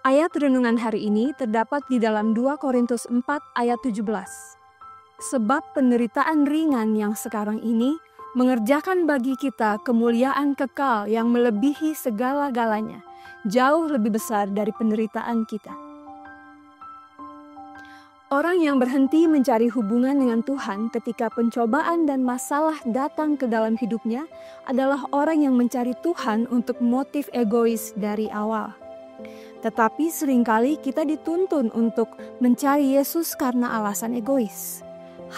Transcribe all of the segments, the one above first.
Ayat renungan hari ini terdapat di dalam 2 Korintus 4 ayat 17. Sebab penderitaan ringan yang sekarang ini mengerjakan bagi kita kemuliaan kekal yang melebihi segala-galanya, jauh lebih besar dari penderitaan kita. Orang yang berhenti mencari hubungan dengan Tuhan ketika pencobaan dan masalah datang ke dalam hidupnya adalah orang yang mencari Tuhan untuk motif egois dari awal. Tetapi seringkali kita dituntun untuk mencari Yesus karena alasan egois.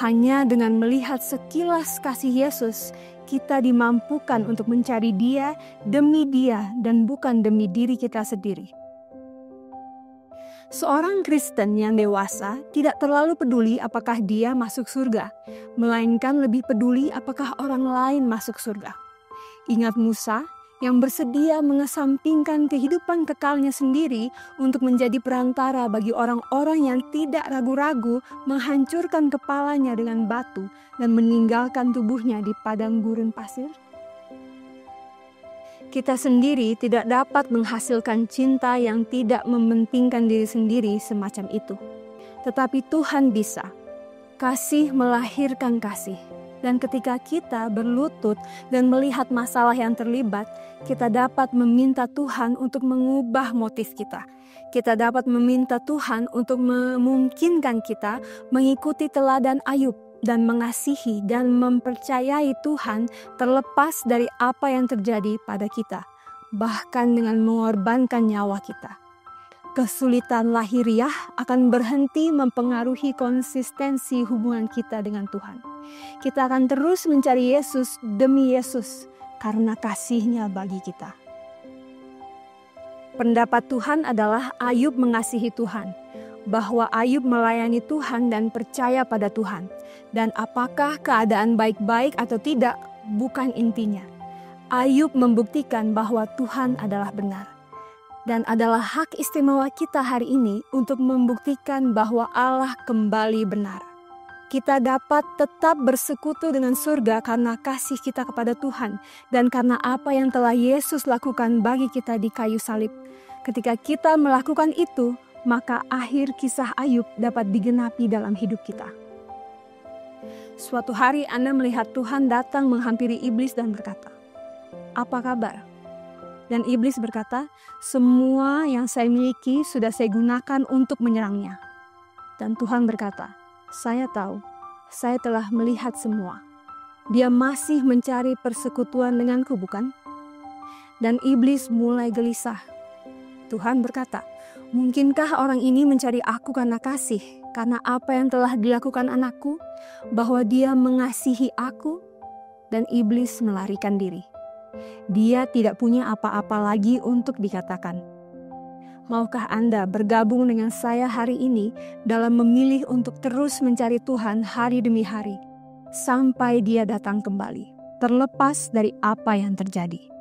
Hanya dengan melihat sekilas kasih Yesus, kita dimampukan untuk mencari Dia demi Dia dan bukan demi diri kita sendiri. Seorang Kristen yang dewasa tidak terlalu peduli apakah dia masuk surga, melainkan lebih peduli apakah orang lain masuk surga. Ingat Musa yang bersedia mengesampingkan kehidupan kekalnya sendiri untuk menjadi perantara bagi orang-orang yang tidak ragu-ragu menghancurkan kepalanya dengan batu dan meninggalkan tubuhnya di padang gurun pasir? Kita sendiri tidak dapat menghasilkan cinta yang tidak mementingkan diri sendiri semacam itu. Tetapi Tuhan bisa. Kasih melahirkan kasih. Dan ketika kita berlutut dan melihat masalah yang terlibat, kita dapat meminta Tuhan untuk mengubah motif kita. Kita dapat meminta Tuhan untuk memungkinkan kita mengikuti teladan Ayub dan mengasihi dan mempercayai Tuhan terlepas dari apa yang terjadi pada kita, bahkan dengan mengorbankan nyawa kita. Kesulitan lahiriah akan berhenti mempengaruhi konsistensi hubungan kita dengan Tuhan. Kita akan terus mencari Yesus demi Yesus karena kasih-Nya bagi kita. Pendapat Tuhan adalah Ayub mengasihi Tuhan, bahwa Ayub melayani Tuhan dan percaya pada Tuhan. Dan apakah keadaan baik-baik atau tidak bukan intinya. Ayub membuktikan bahwa Tuhan adalah benar. Dan adalah hak istimewa kita hari ini untuk membuktikan bahwa Allah kembali benar. Kita dapat tetap bersekutu dengan surga karena kasih kita kepada Tuhan dan karena apa yang telah Yesus lakukan bagi kita di kayu salib. Ketika kita melakukan itu, maka akhir kisah Ayub dapat digenapi dalam hidup kita. Suatu hari Anda melihat Tuhan datang menghampiri iblis dan berkata, "Apa kabar?" Dan iblis berkata, "Semua yang saya miliki sudah saya gunakan untuk menyerangnya." Dan Tuhan berkata, "Saya tahu, saya telah melihat semua. Dia masih mencari persekutuan denganku, bukan?" Dan iblis mulai gelisah. Tuhan berkata, "Mungkinkah orang ini mencari aku karena kasih, karena apa yang telah dilakukan anakku, bahwa dia mengasihi aku?" Dan iblis melarikan diri. Dia tidak punya apa-apa lagi untuk dikatakan. Maukah Anda bergabung dengan saya hari ini dalam memilih untuk terus mencari Tuhan hari demi hari, sampai Dia datang kembali, terlepas dari apa yang terjadi?